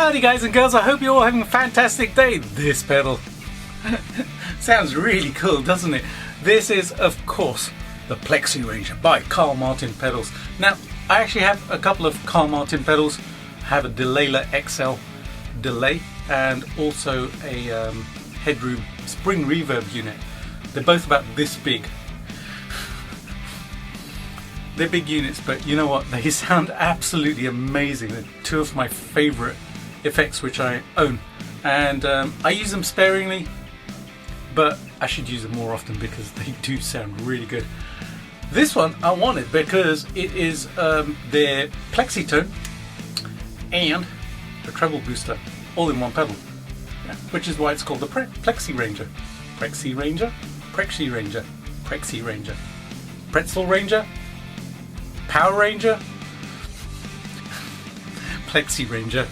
Howdy guys and girls, I hope you're all having a fantastic day. This pedal sounds really cool, doesn't it? This is, of course, the PlexiRanger by Carl Martin pedals. Now, I actually have a couple of Carl Martin pedals. I have a Delayler XL delay and also a headroom spring reverb unit. They're both about this big. They're big units, but you know what? They sound absolutely amazing. They're two of my favorite effects which I own, and I use them sparingly, but I should use them more often because they do sound really good. This one I wanted because it is their Plexitone and the treble booster all in one pedal, which is why it's called the PlexiRanger. PlexiRanger, PlexiRanger, PlexiRanger, Pretzel Ranger, Power Ranger, PlexiRanger.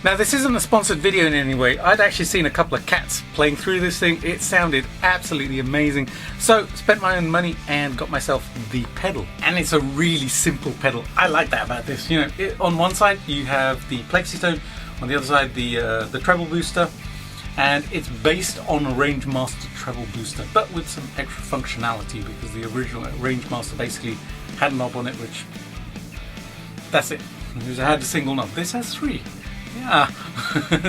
Now, this isn't a sponsored video in any way. I'd actually seen a couple of cats playing through this thing. It sounded absolutely amazing. So spent my own money and got myself the pedal. And it's a really simple pedal. I like that about this. You know, on one side you have the Plexitone, on the other side the treble booster. And it's based on a Rangemaster Treble Booster, but with some extra functionality because the original Rangemaster basically had a knob on it, which, that's it. It had a single knob. This has three. Yeah,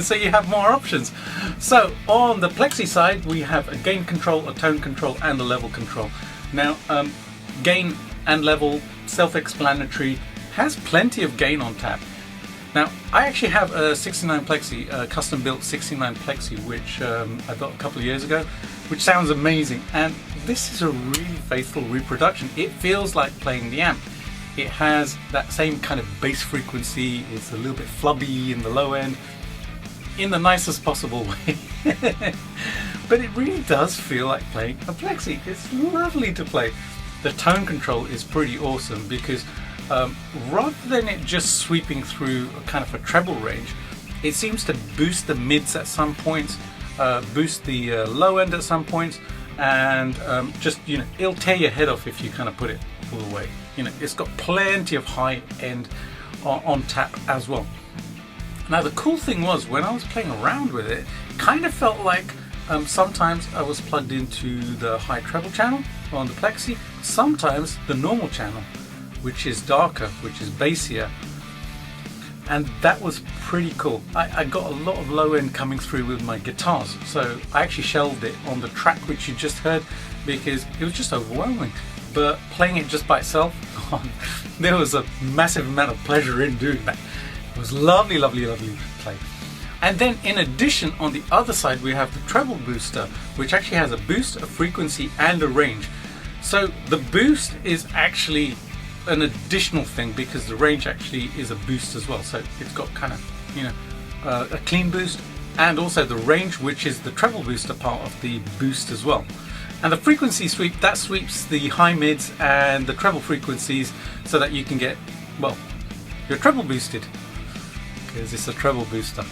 so you have more options. So on the Plexi side, we have a gain control, a tone control, and a level control. Now, gain and level, self-explanatory, has plenty of gain on tap. Now, I actually have a 69 Plexi, a custom-built 69 Plexi, which I got a couple of years ago, which sounds amazing. And this is a really faithful reproduction. It feels like playing the amp. It has that same kind of bass frequency. It's a little bit flubby in the low end, in the nicest possible way. But it really does feel like playing a Plexi. It's lovely to play. The tone control is pretty awesome because rather than it just sweeping through a kind of a treble range, it seems to boost the mids at some points, boost the low end at some points, and just, you know, it'll tear your head off if you kind of put it all the way. You know, it's got plenty of high end on tap as well. Now, the cool thing was when I was playing around with it, it kind of felt like sometimes I was plugged into the high treble channel on the Plexi, sometimes the normal channel, which is darker, which is bassier, and that was pretty cool. I got a lot of low end coming through with my guitars, so I actually shelved it on the track which you just heard because it was just overwhelming. But playing it just by itself, there was a massive amount of pleasure in doing that. It was lovely, lovely, lovely to play. And then in addition, on the other side, we have the treble booster, which actually has a boost, a frequency, and a range. So the boost is actually an additional thing because the range actually is a boost as well. So it's got kind of, you know, a clean boost, and also the range, which is the treble booster part of the boost as well. And the frequency sweep, that sweeps the high mids and the treble frequencies so that you can get, well, your treble boosted, because it's a treble booster.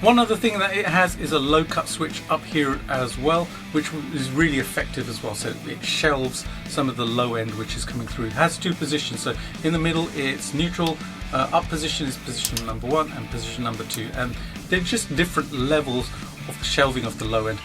One other thing that it has is a low cut switch up here as well, which is really effective as well. So it shelves some of the low end which is coming through. It has two positions. So in the middle it's neutral, up position is position number 1 and position number 2. And they're just different levels of shelving of the low end.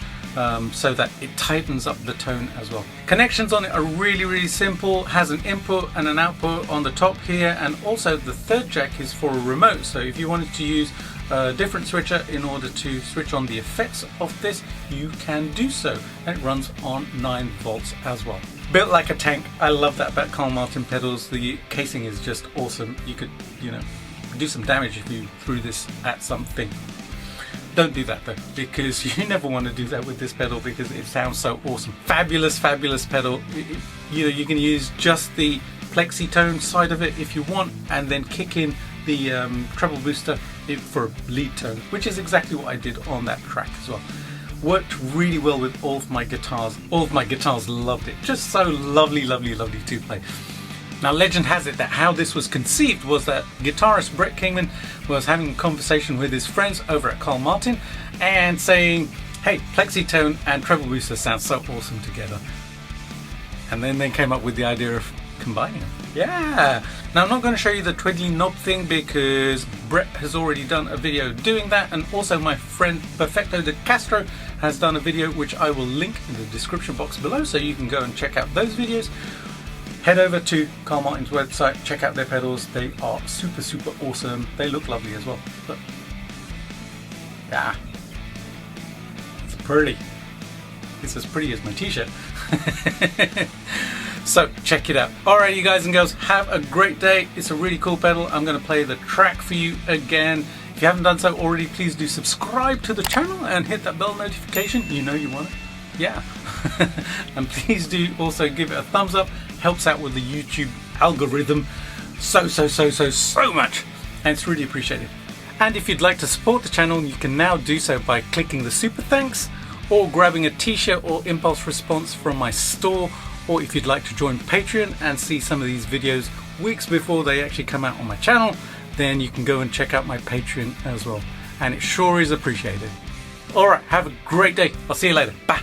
So that it tightens up the tone as well. Connections on it are really, really simple. Has an input and an output on the top here, and also the third jack is for a remote. So if you wanted to use a different switcher in order to switch on the effects of this, you can do so, and it runs on 9 volts as well. Built like a tank. I love that about Carl Martin pedals. The casing is just awesome. You could, you know, do some damage if you threw this at something. Don't do that though, because you never want to do that with this pedal because it sounds so awesome. Fabulous, fabulous pedal. You know, you can use just the Plexitone side of it if you want, and then kick in the treble booster for a lead tone, which is exactly what I did on that track as well. Worked really well with all of my guitars. All of my guitars loved it. Just so lovely, lovely, lovely to play. Now, legend has it that how this was conceived was that guitarist Brett Kingman was having a conversation with his friends over at Carl Martin and saying, hey, Plexitone and treble booster sound so awesome together. And then they came up with the idea of combining them. Yeah! Now I'm not going to show you the twiddly knob thing because Brett has already done a video doing that, and also my friend Perfecto de Castro has done a video which I will link in the description box below, so you can go and check out those videos. Head over to Carl Martin's website, check out their pedals. They are super awesome. They look lovely as well. Look. Yeah. It's pretty. It's as pretty as my t-shirt. So check it out. Alright, you guys and girls, have a great day. It's a really cool pedal. I'm going to play the track for you again. If you haven't done so already, please do subscribe to the channel and hit that bell notification. You know you want it. Yeah. And please do also give it a thumbs up. Helps out with the YouTube algorithm so much, and it's really appreciated. And if you'd like to support the channel, you can now do so by clicking the super thanks or grabbing a t-shirt or impulse response from my store, or if you'd like to join Patreon and see some of these videos weeks before they actually come out on my channel, then you can go and check out my Patreon as well, and it sure is appreciated. Alright, have a great day. I'll see you later. Bye.